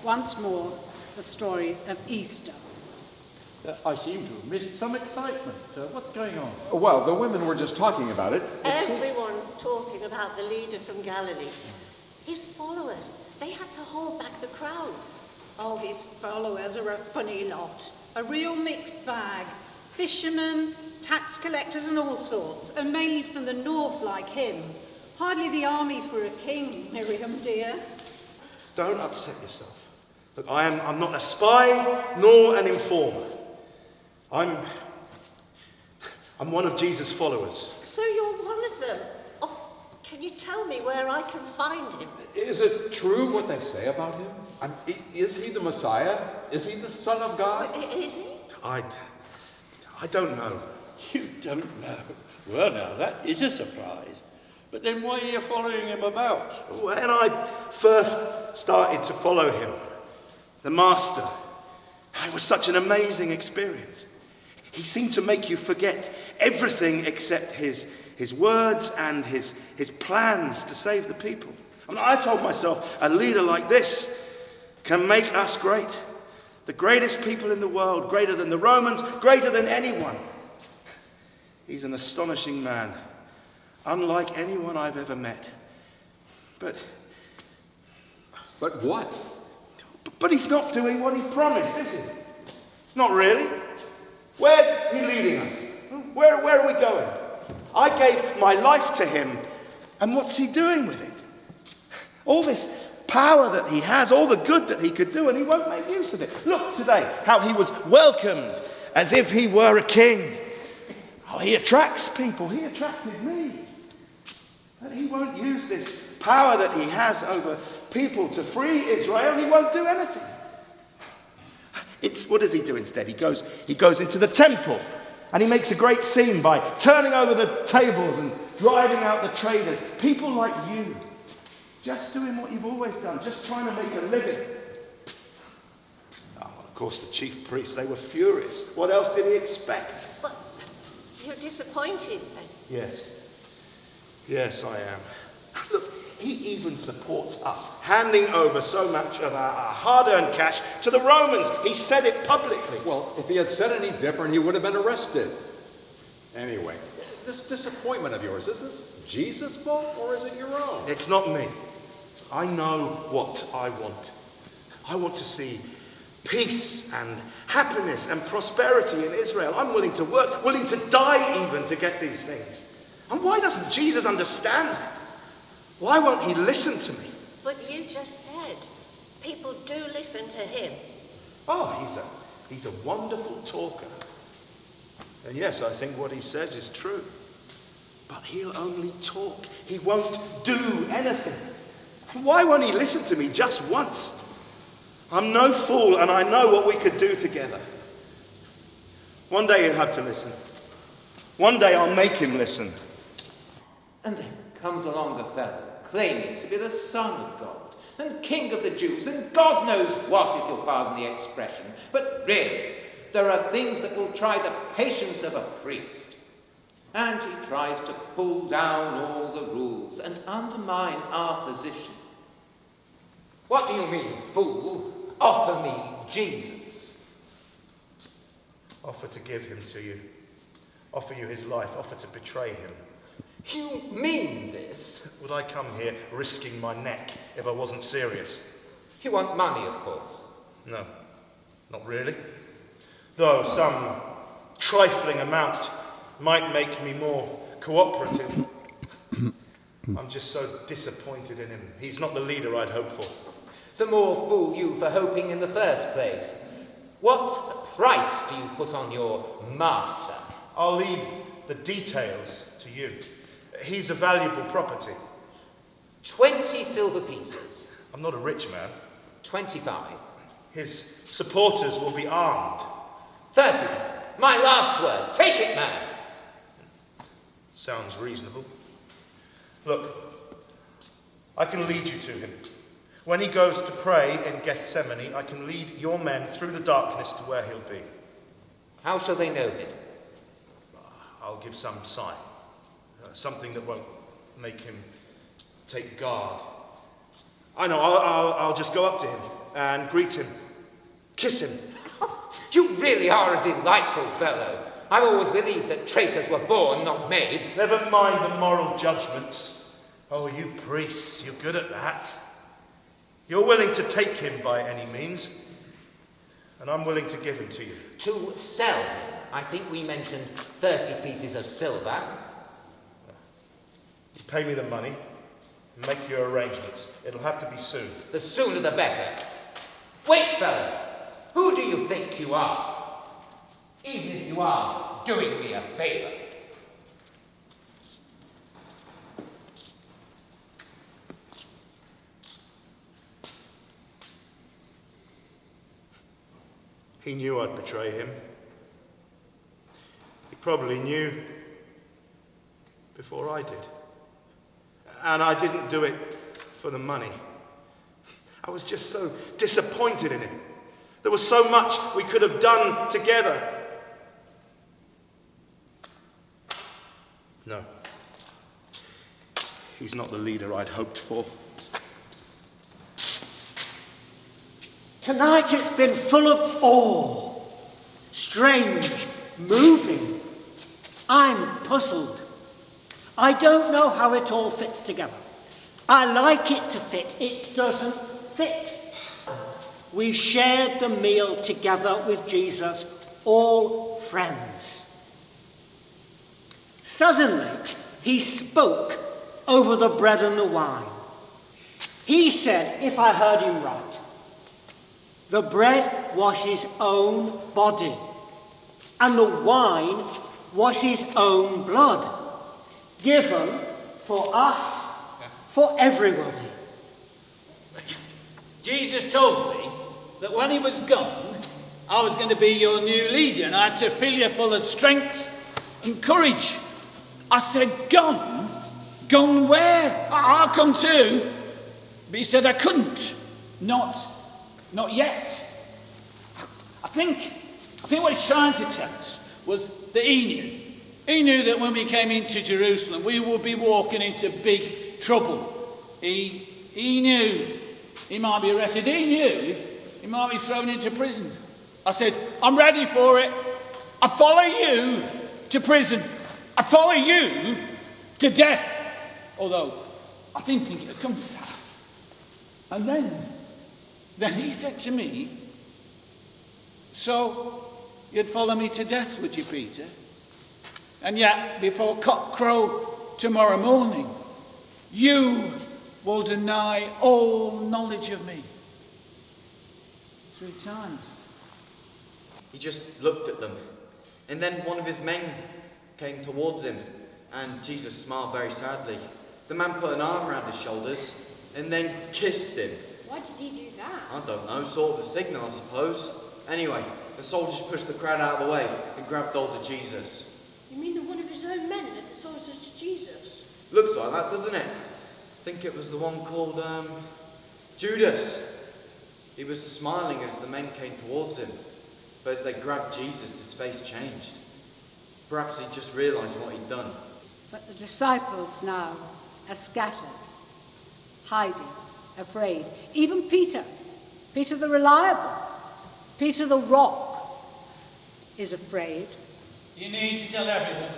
once more the story of Easter. I seem to have missed some excitement. What's going on? Well, the women were just talking about it. Everyone's talking about the leader from Galilee. His followers, they had to hold back the crowds. Oh, his followers are a funny lot. A real mixed bag. Fishermen, tax collectors and all sorts, and mainly from the north like him. Hardly the army for a king, Miriam dear. Don't upset yourself. Look, I'm not a spy nor an informer. I'm one of Jesus' followers. So you're one of them? Oh, can you tell me where I can find him? Is it true what they say about him? Is he the Messiah? Is he the Son of God? Is he? I don't know. You don't know? Well, now, that is a surprise. But then why are you following him about? When I first started to follow him, the Master, it was such an amazing experience. He seemed to make you forget everything except his words and his plans to save the people. I mean, I told myself, a leader like this can make us great. The greatest people in the world, greater than the Romans, greater than anyone. He's an astonishing man, unlike anyone I've ever met. But what? But he's not doing what he promised, is he? Not really. Where's he leading us? Where are we going? I gave my life to him, and what's he doing with it? All this power that he has, all the good that he could do, and he won't make use of it. Look today, how he was welcomed as if he were a king. Oh, he attracts people. He attracted me. But he won't use this power that he has over people to free Israel. He won't do anything. What does he do instead? He goes into the temple, and he makes a great scene by turning over the tables and driving out the traders. People like you, just doing what you've always done, just trying to make a living. Oh, of course, the chief priests, they were furious. What else did he expect? But you're disappointed then? Yes. Yes, I am. Look, he even supports us, handing over so much of our hard-earned cash to the Romans. He said it publicly. Well, if he had said any different, he would have been arrested. Anyway, this disappointment of yours, is this Jesus' fault or is it your own? It's not me. I know what I want. I want to see peace and happiness and prosperity in Israel. I'm willing to work, willing to die even to get these things. And why doesn't Jesus understand that? Why won't he listen to me? But you just said people do listen to him. Oh, he's a wonderful talker. And yes, I think what he says is true. But he'll only talk. He won't do anything. Why won't he listen to me just once? I'm no fool, and I know what we could do together. One day he'll have to listen. One day I'll make him listen. And then comes along a fellow claiming to be the Son of God and King of the Jews and God knows what, if you'll pardon the expression. But really, there are things that will try the patience of a priest. And he tries to pull down all the rules and undermine our position. What do you mean, fool? Offer me Jesus. Offer to give him to you. Offer you his life. Offer to betray him. You mean this? Would I come here risking my neck if I wasn't serious? You want money, of course. No, not really. Though some trifling amount might make me more cooperative. I'm just so disappointed in him. He's not the leader I'd hoped for. The more fool you for hoping in the first place. What price do you put on your master? I'll leave the details to you. He's a valuable property. 20 silver pieces. I'm not a rich man. 25. His supporters will be armed. 30. My last word. Take it, man. Sounds reasonable. Look, I can lead you to him. When he goes to pray in Gethsemane, I can lead your men through the darkness to where he'll be. How shall they know him? I'll give some sign. Something that won't make him take guard. I know, I'll just go up to him. and greet him. Kiss him. You really are a delightful fellow. I've always believed that traitors were born, not made. Never mind the moral judgments. Oh, you priests, you're good at that. You're willing to take him by any means, and I'm willing to give him to you. To sell him, I think we mentioned 30 pieces of silver. You pay me the money and make your arrangements. It'll have to be soon. The sooner the better. Wait, fellow. Who do you think you are? Even if you are doing me a favour. He knew I'd betray him. He probably knew before I did. And I didn't do it for the money. I was just so disappointed in him. There was so much we could have done together. No. He's not the leader I'd hoped for. Tonight it's been full of awe, strange, moving. I'm puzzled. I don't know how it all fits together. I like it to fit. It doesn't fit. We shared the meal together with Jesus, all friends. Suddenly, he spoke over the bread and the wine. He said, if I heard him right, the bread was his own body, and the wine was his own blood, given for us, for everybody. Jesus told me that when he was gone, I was going to be your new leader, and I had to fill you full of strength and courage. I said, gone? Gone where? I'll come too. But he said I couldn't. Not yet. I think what he's trying to tell us was that he knew. He knew that when we came into Jerusalem, we would be walking into big trouble. He knew he might be arrested. He knew he might be thrown into prison. I said, I'm ready for it. I follow you to prison. I follow you to death. Although I didn't think it would come to that. And then he said to me, so you'd follow me to death, would you, Peter? And yet, before cockcrow tomorrow morning, you will deny all knowledge of me. 3 times. He just looked at them, and then one of his men came towards him, and Jesus smiled very sadly. The man put an arm around his shoulders, and then kissed him. Why did he do that? I don't know, sort of a signal, I suppose. Anyway, the soldiers pushed the crowd out of the way and grabbed hold of Jesus. You mean that one of his own men led the soldiers to Jesus? Looks like that, doesn't it? I think it was the one called, Judas. He was smiling as the men came towards him, but as they grabbed Jesus, his face changed. Perhaps he just realised what he'd done. But the disciples now are scattered, hiding, afraid. Even Peter the reliable, Peter the rock, is afraid. Do you need to tell everyone?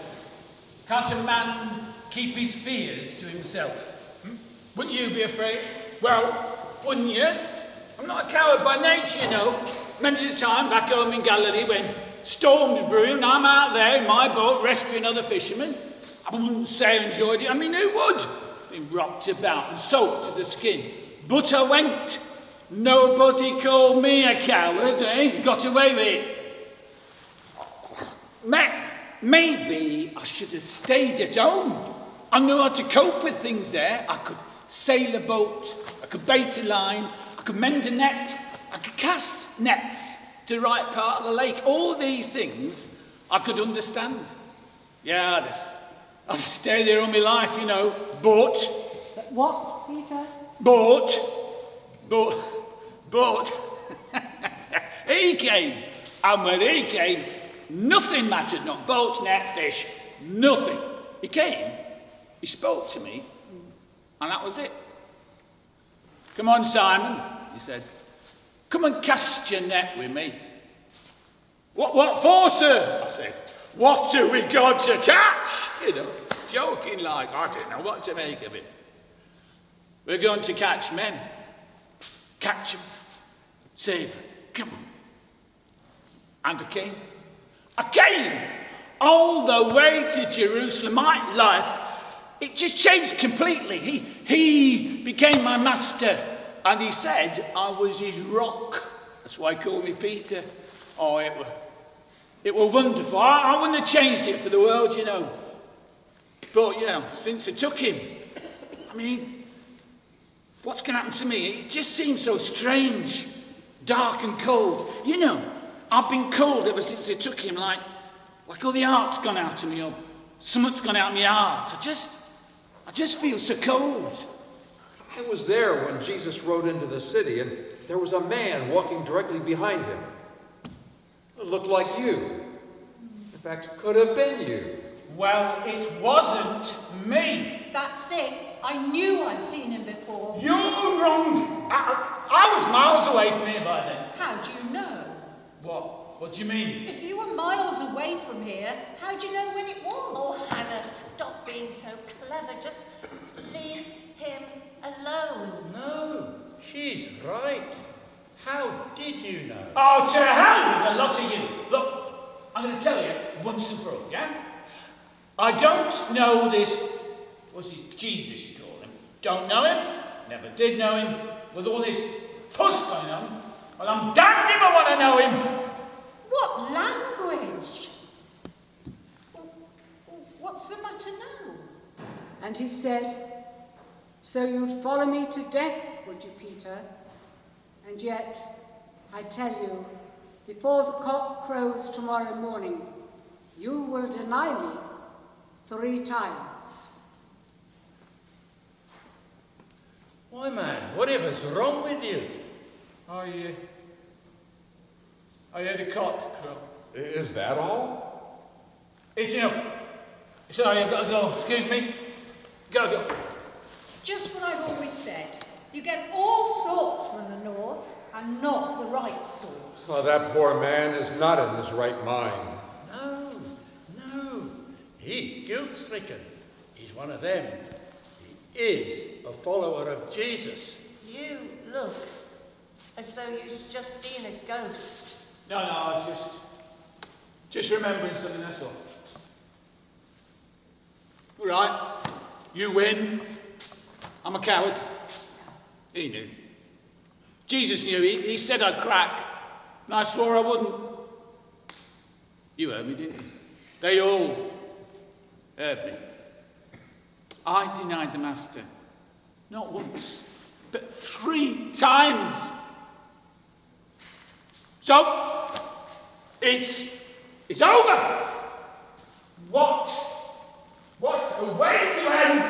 Can't a man keep his fears to himself? Wouldn't you be afraid? Well, wouldn't you? I'm not a coward by nature, you know. Remember the time back home in Galilee when storms brewing and I'm out there in my boat rescuing other fishermen? I wouldn't say I enjoyed it. I mean, who would? Being rocked about and soaked to the skin. But I went. Nobody called me a coward, eh? Got away with it. Maybe I should have stayed at home. I knew how to cope with things there. I could sail a boat, I could bait a line, I could mend a net, I could cast nets to the right part of the lake. All these things I could understand. Yeah, I'd stay there all my life, you know. But What, Peter? But he came, and when he came, nothing mattered, not boats, net, fish, nothing. He came, he spoke to me, and that was it. Come on, Simon, he said. Come and cast your net with me. What for, sir? I said. What have we got to catch? You know, joking like, I didn't know what to make of it. We're going to catch men. Catch them. Save them. Come on. And I came. All the way to Jerusalem. My life, it just changed completely. He became my master. And he said I was his rock. That's why he called me Peter. Oh, it were wonderful. I wouldn't have changed it for the world, you know. But, you know, since I took him, I mean, what's going to happen to me? It just seems so strange, dark and cold. You know, I've been cold ever since I took him, like all the art's gone out of me, or something's gone out of my heart. I just feel so cold. I was there when Jesus rode into the city, and there was a man walking directly behind him. It looked like you. In fact, could have been you. Well, it wasn't me. That's it. I knew I'd seen him before. You're wrong. I was miles away from here by then. How do you know? What do you mean? If you were miles away from here, how do you know when it was? Oh, Hannah, stop being so clever. Just leave him alone. No, she's right. How did you know? Oh, to hell with a lot of you. Look, I'm going to tell you once and for all, yeah? I don't know this, what's it, Jesus you call him. Don't know him, never did know him. With all this fuss going on, well, I'm damned if I want to know him. What language? What's the matter now? And he said, so you'd follow me to death, would you, Peter? And yet, I tell you, before the cock crows tomorrow morning, you will deny me 3 times. Why, man, whatever's wrong with you? I heard a cock crow. Is that all? It's enough. Sorry, I've got to go. Excuse me. Gotta go. Just what I've always said. You get all sorts from the north, and not the right sort. Oh, that poor man is not in his right mind. No. He's guilt-stricken. He's one of them. He is a follower of Jesus. You look as though you'd just seen a ghost. No, just remembering something, that's all. All right, you win. I'm a coward. He knew. Jesus knew. He said I'd crack, and I swore I wouldn't. You heard me, didn't you? They all heard me. I denied the master, not once, but 3 times. So, it's over. What a way to end.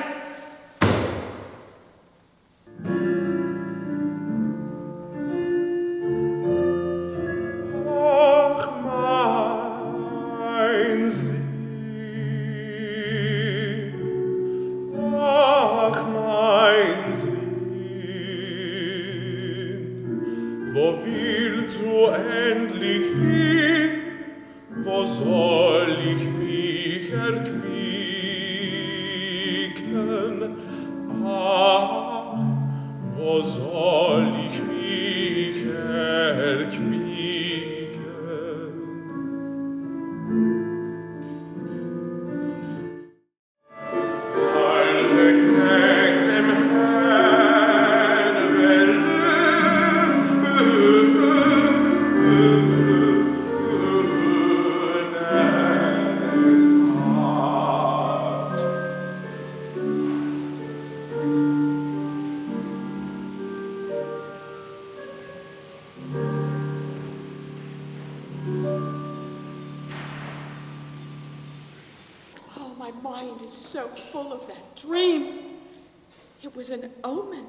Was an omen,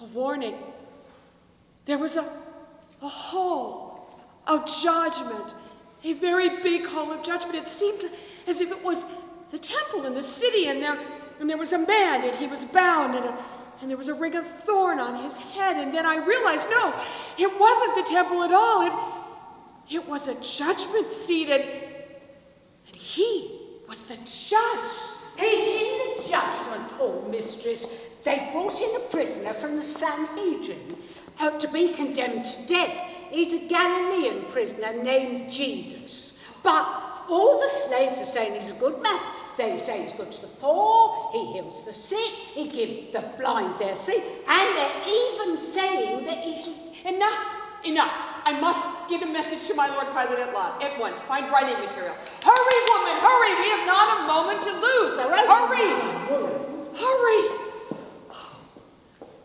a warning. There was a hall of judgment, a very big hall of judgment. It seemed as if it was the temple in the city, and there was a man, and he was bound, and there was a ring of thorn on his head, and then I realized, no, it wasn't the temple at all. It was a judgment seat, and he was the judge. He's in the judgment hall, mistress. They brought in a prisoner from the Sanhedrin to be condemned to death. He's a Galilean prisoner named Jesus. But all the slaves are saying he's a good man. They say he's good to the poor, he heals the sick, he gives the blind their sight, and they're even saying that he... Enough. I must give a message to my Lord Pilate at once. Find writing material. Hurry, woman, hurry! We have not a moment to lose. Hurry!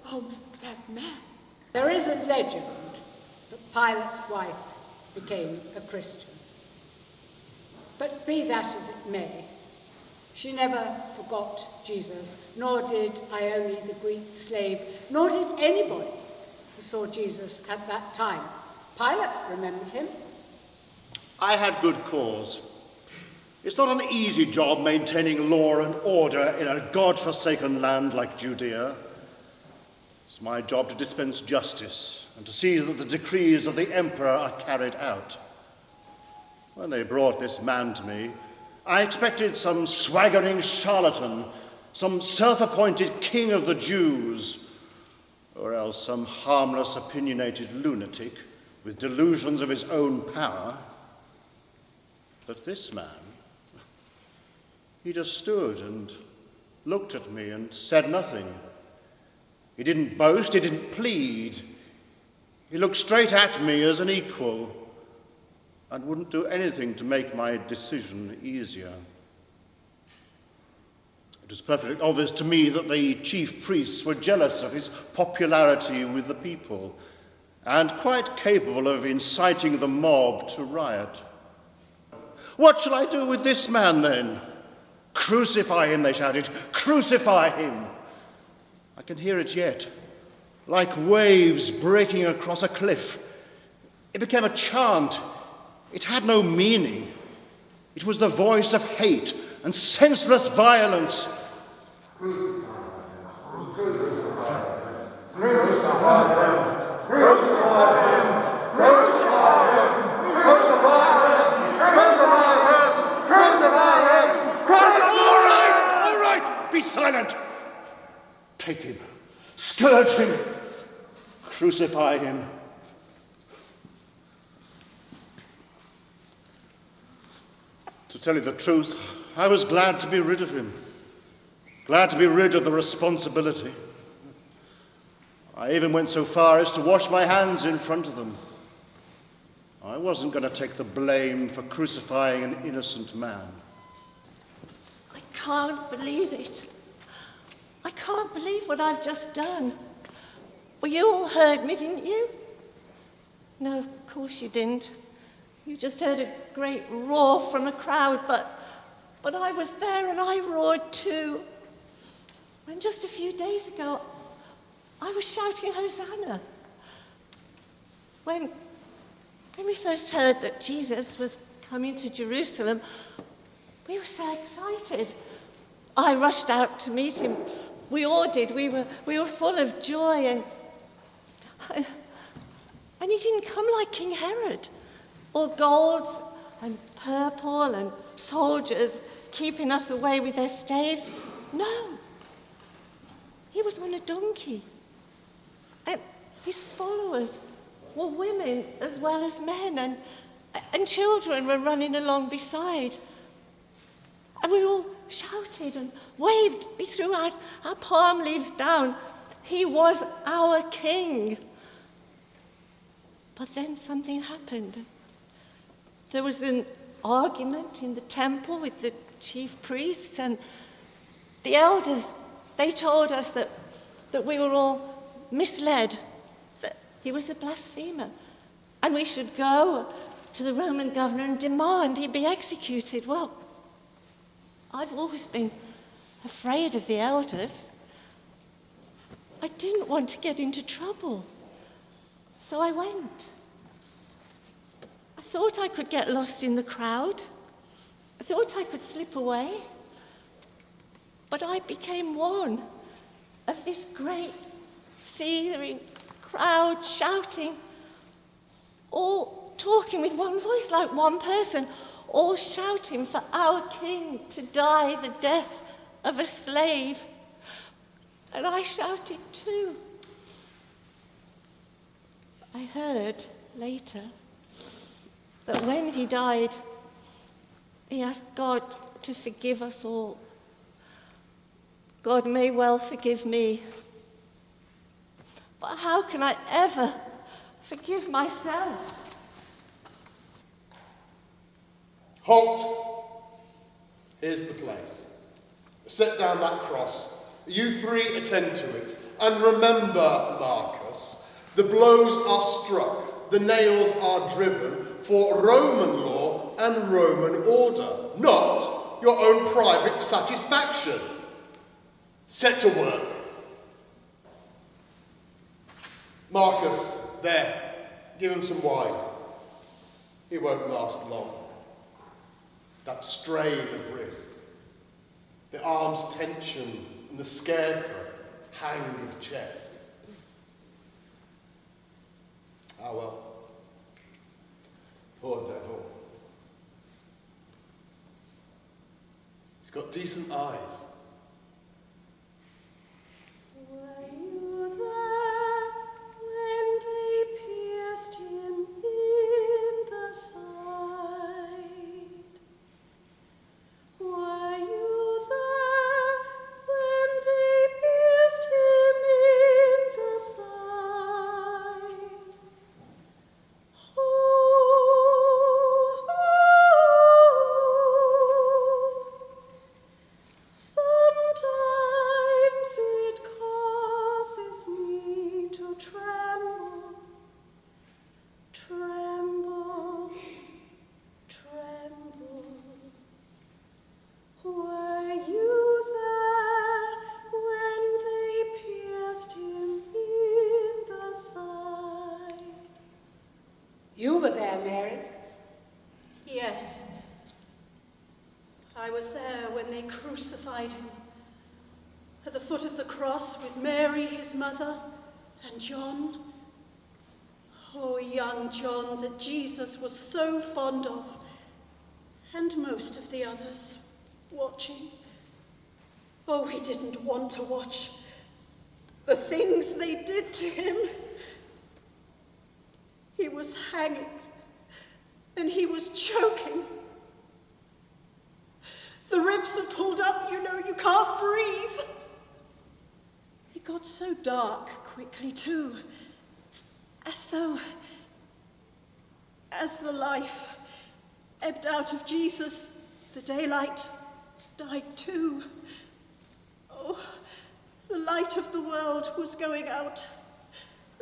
Oh, that man. There is a legend that Pilate's wife became a Christian. But be that as it may, she never forgot Jesus, nor did Ione, the Greek slave, nor did anybody who saw Jesus at that time. Pilate remembered him. I had good cause. It's not an easy job maintaining law and order in a God-forsaken land like Judea. It's my job to dispense justice and to see that the decrees of the emperor are carried out. When they brought this man to me, I expected some swaggering charlatan, some self-appointed king of the Jews, or else some harmless, opinionated lunatic with delusions of his own power. But this man, he just stood and looked at me and said nothing. He didn't boast, he didn't plead. He looked straight at me as an equal and wouldn't do anything to make my decision easier. It was perfectly obvious to me that the chief priests were jealous of his popularity with the people and quite capable of inciting the mob to riot. What shall I do with this man, then? Crucify him, they shouted. Crucify him! I can hear it yet, like waves breaking across a cliff. It became a chant. It had no meaning. It was the voice of hate and senseless violence. Crucify him! Crucify him! Crucify him! Crucify him! Crucify him! Crucify him! Crucify him! All right! Be silent! Take him. Scourge him. Crucify him. To tell you the truth, I was glad to be rid of him. Glad to be rid of the responsibility. I even went so far as to wash my hands in front of them. I wasn't going to take the blame for crucifying an innocent man. I can't believe it. I can't believe what I've just done. Well, you all heard me, didn't you? No, of course you didn't. You just heard a great roar from a crowd, but I was there and I roared too. When just a few days ago, I was shouting Hosanna. When we first heard that Jesus was coming to Jerusalem, we were so excited. I rushed out to meet him. We all did. We were full of joy, and he didn't come like King Herod, all golds and purple and soldiers keeping us away with their staves. No, he was on a donkey, and his followers were women as well as men, and children were running along beside. And we all shouted and waved. We threw our palm leaves down. He was our king. But then something happened. There was an argument in the temple with the chief priests, and the elders, they told us that we were all misled, that he was a blasphemer, and we should go to the Roman governor and demand he be executed. Well, I've always been afraid of the elders. I didn't want to get into trouble, so I went. I thought I could get lost in the crowd. I thought I could slip away. But I became one of this great seething crowd shouting, all talking with one voice like one person, all shouting for our King to die the death of a slave. And I shouted too. I heard later that when he died, he asked God to forgive us all. God may well forgive me, but how can I ever forgive myself? Halt! Here's the place. Set down that cross. You three attend to it. And remember, Marcus, the blows are struck, the nails are driven for Roman law and Roman order, not your own private satisfaction. Set to work. Marcus, there, give him some wine. He won't last long. That strain of wrist, the arm's tension, and the scarecrow hang of chest. Ah well, poor devil. He's got decent eyes. Were you there when they pierced him in the side? Were you there when they pierced him in the side? Sometimes it causes me to tremble, tremble, tremble. Were you there when they pierced him in the side? You were there, Mary. Yes. I was there when they crucified him. At the foot of the cross with Mary, his mother, and John. Oh, young John that Jesus was so fond of, and most of the others, watching. Oh, he didn't want to watch. The things they did to him. He was hanging, and he was choking. The ribs are pulled up, you know, you can't breathe. It got so dark quickly, too, as though, as the life ebbed out of Jesus, the daylight died too. Oh, the light of the world was going out,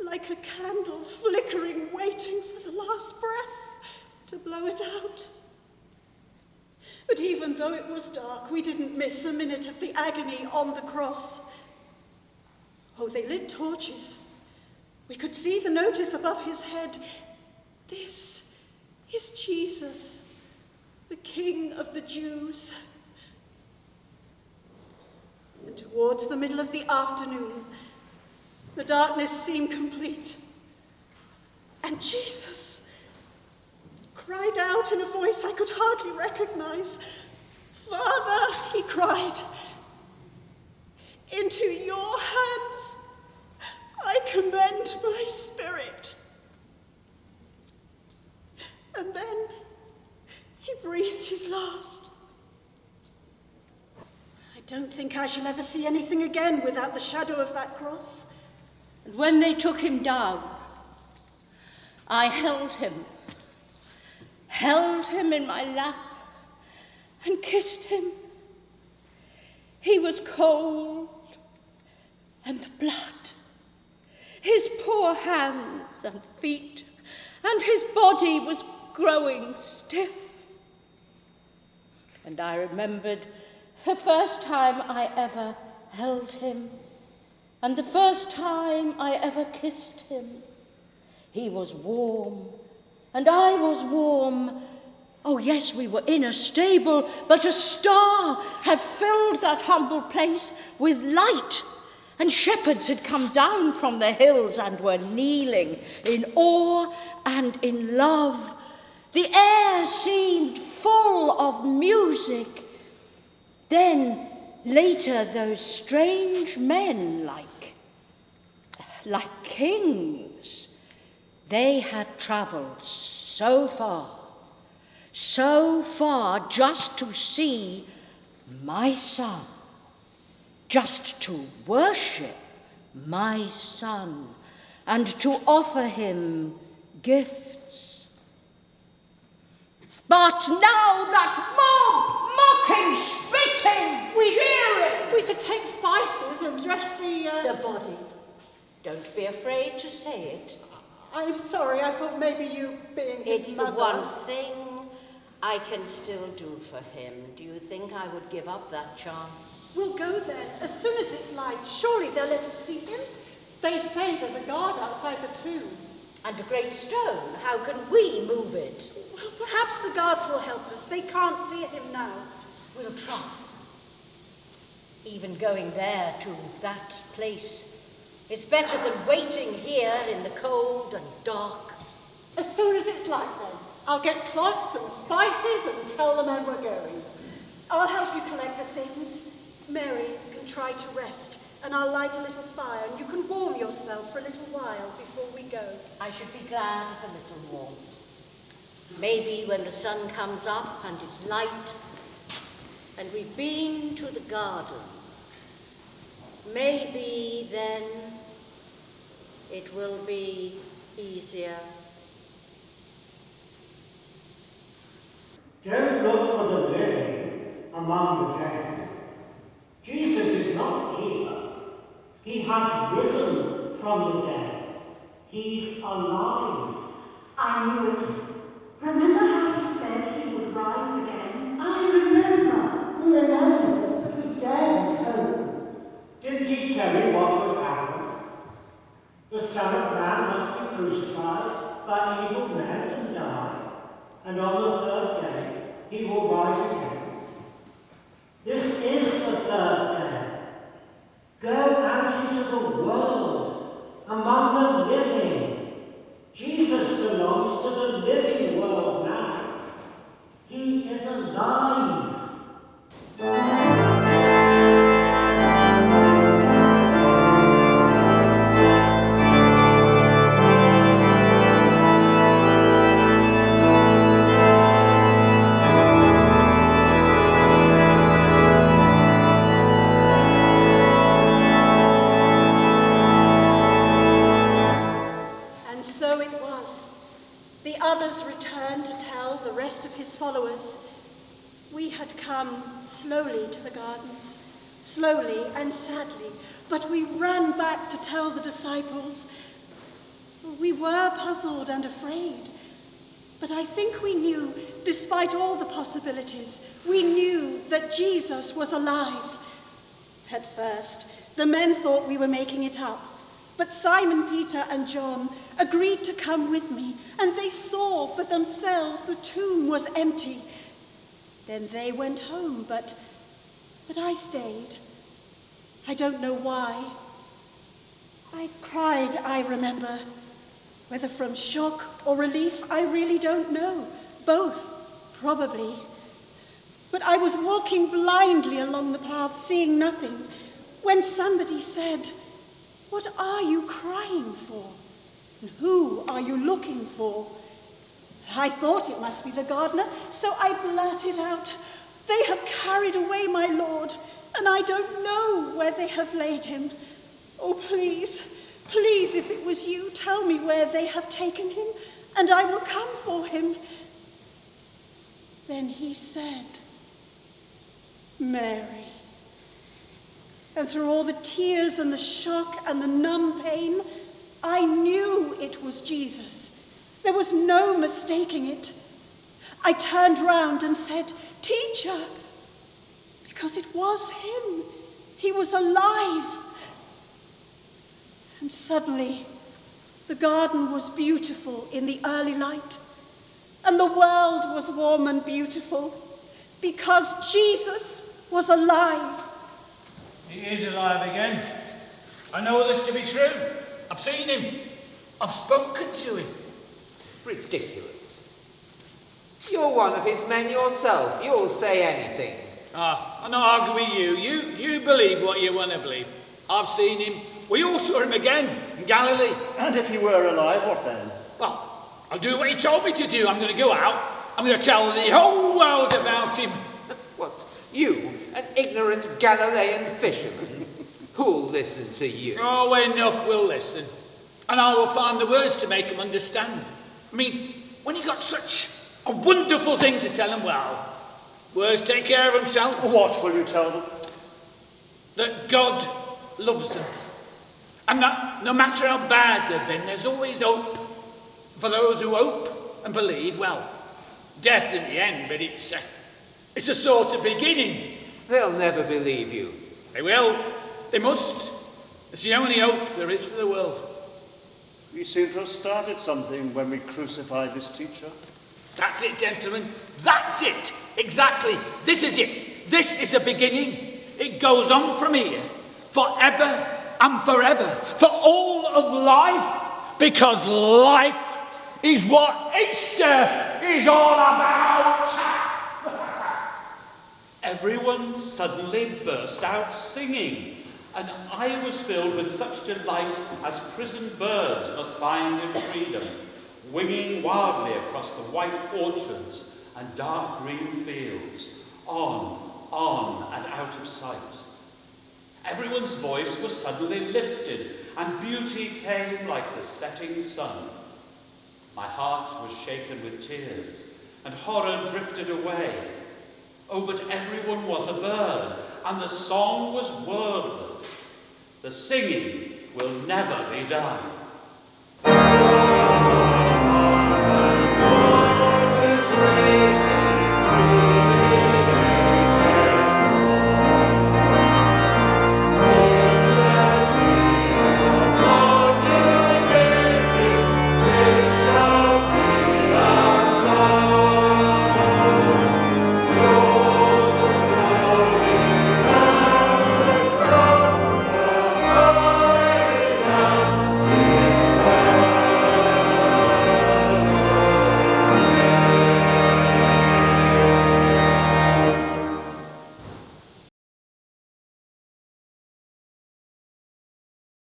like a candle flickering, waiting for the last breath to blow it out. But even though it was dark, we didn't miss a minute of the agony on the cross. Oh, they lit torches. We could see the notice above his head. This is Jesus, the King of the Jews. And towards the middle of the afternoon, the darkness seemed complete. And Jesus cried out in a voice I could hardly recognize. "Father," he cried, "into your hands I commend my spirit." And then he breathed his last. I don't think I shall ever see anything again without the shadow of that cross. And when they took him down, I held him in my lap and kissed him. He was cold, and the blood, his poor hands and feet, and his body was growing stiff. And I remembered the first time I ever held him, and the first time I ever kissed him. He was warm, and I was warm. Oh, yes, we were in a stable, but a star had filled that humble place with light, and shepherds had come down from the hills and were kneeling in awe and in love. The air seemed full of music. Then, later, those strange men, like kings, they had travelled so far just to see my son, just to worship my son, and to offer him gifts. But now that mob, mocking, spitting, jeering. We could take spices and dress The body. Don't be afraid to say it. I'm sorry, I thought maybe you being his It's mother. the one thing I can still do for him. Do you think I would give up that chance? We'll go there as soon as it's light. Surely they'll let us see him. They say there's a guard outside the tomb. And a great stone. How can we move it? Well, perhaps the guards will help us. They can't fear him now. We'll try. Even going there to that place. It's better than waiting here in the cold and dark. As soon as it's light then, I'll get cloths and spices and tell the men we're going. I'll help you collect the things. Mary can try to rest, and I'll light a little fire, and you can warm yourself for a little while before we go. I should be glad of a little warmth. Maybe when the sun comes up and it's light, and we've been to the garden, maybe then it will be easier. Don't look for the living among the dead. Jesus is not here. He has risen from the dead. He's alive. I knew it. Remember how he said he would rise again? I remember. We remembered, but we daren't hope. Didn't he tell you what would happen? The Son of Man must be crucified by evil men and die, and on the third day he will rise again. This is the third day. Go out into the world, among the living. Jesus belongs to the living world now. He is alive. Others returned to tell the rest of his followers. We had come slowly to the gardens, slowly and sadly, but we ran back to tell the disciples. We were puzzled and afraid, but I think we knew, despite all the possibilities, we knew that Jesus was alive. At first, the men thought we were making it up. But Simon, Peter, and John agreed to come with me, and they saw for themselves the tomb was empty. Then they went home, but I stayed. I don't know why. I cried, I remember. Whether from shock or relief, I really don't know. Both, probably. But I was walking blindly along the path, seeing nothing, when somebody said, "What are you crying for? And who are you looking for?" I thought it must be the gardener, so I blurted out, "They have carried away my Lord, and I don't know where they have laid him. Oh, please, please, if it was you, tell me where they have taken him, and I will come for him." Then he said, "Mary." And through all the tears and the shock and the numb pain, I knew it was Jesus. There was no mistaking it. I turned round and said, "Teacher," because it was him. He was alive. And suddenly, the garden was beautiful in the early light, and the world was warm and beautiful, because Jesus was alive. He is alive again. I know this to be true. I've seen him. I've spoken to him. Ridiculous. You're one of his men yourself. You'll say anything. I'm not arguing with you. You believe what you want to believe. I've seen him. We all saw him again in Galilee. And if he were alive, what then? Well, I'll do what he told me to do. I'm going to go out. I'm going to tell the whole world about him. What? You, an ignorant Galilean fisherman? Who'll listen to you? Oh, enough will listen. And I will find the words to make him understand. I mean, when you got such a wonderful thing to tell him, well, words take care of themselves. What will you tell them? That God loves them. And that no matter how bad they've been, there's always hope. For those who hope and believe, well, death in the end, but it's a sort of beginning. They'll never believe you. They will. They must. It's the only hope there is for the world. We seem to have started something when we crucified this teacher. That's it, gentlemen. That's it. Exactly. This is it. This is the beginning. It goes on from here. Forever and forever. For all of life. Because life is what Easter is all about. Everyone suddenly burst out singing, and I was filled with such delight as prisoned birds must find in freedom, winging wildly across the white orchards and dark green fields, on and out of sight. Everyone's voice was suddenly lifted, and beauty came like the setting sun. My heart was shaken with tears, and horror drifted away. Oh, but everyone was a bird, and the song was wordless. The singing will never be done.